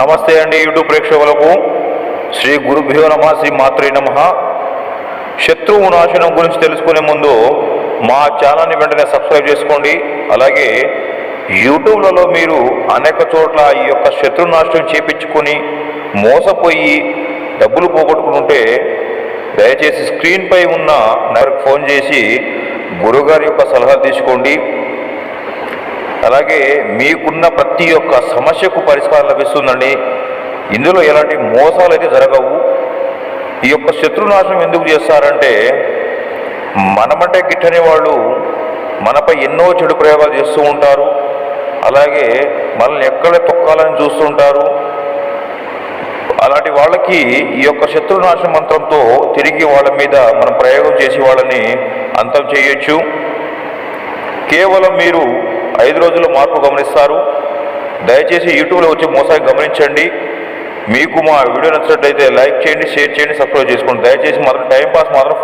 నమస్తే అండి యూట్యూబ్ ప్రేక్షకులకు. శ్రీ గురుభ్యో నమ, శ్రీ మాత్రే నమ. శత్రువు నాశనం గురించి తెలుసుకునే ముందు మా ఛానల్ని వెంటనే సబ్స్క్రైబ్ చేసుకోండి. అలాగే యూట్యూబ్లలో మీరు అనేక చోట్ల ఈ యొక్క శత్రు నాశనం చేపించుకొని మోసపోయి డబ్బులు పోగొట్టుకుంటే దయచేసి స్క్రీన్పై ఉన్న నెంబర్కి ఫోన్ చేసి గురుగారి యొక్క సలహా తీసుకోండి. అలాగే మీకున్న ప్రతి ఒక్క సమస్యకు పరిష్కారం లభిస్తుందండి. ఇందులో ఎలాంటి మోసాలు అయితే జరగవు. ఈ యొక్క శత్రునాశనం ఎందుకు చేస్తారంటే, మనమంటే గిట్టని వాళ్ళు మనపై ఎన్నో చెడు ప్రయోగాలు చేస్తూ ఉంటారు. అలాగే మనల్ని ఎక్కడ తొక్కాలని చూస్తుంటారు. అలాంటి వాళ్ళకి ఈ యొక్క శత్రునాశన మంత్రంతో తిరిగి వాళ్ళ మీద మనం ప్రయోగం చేసి వాళ్ళని అంతం చేయొచ్చు. కేవలం మీరు 5 రోజుల్లో మార్పు గమనిస్తారు. దయచేసి యూట్యూబ్లో వచ్చే మోసాన్ని గమనించండి. మీకు మా వీడియో నచ్చినట్లయితే లైక్ చేయండి, షేర్ చేయండి, సబ్స్క్రైబ్ చేసుకోండి. దయచేసి మాత్రం టైంపాస్ మాత్రం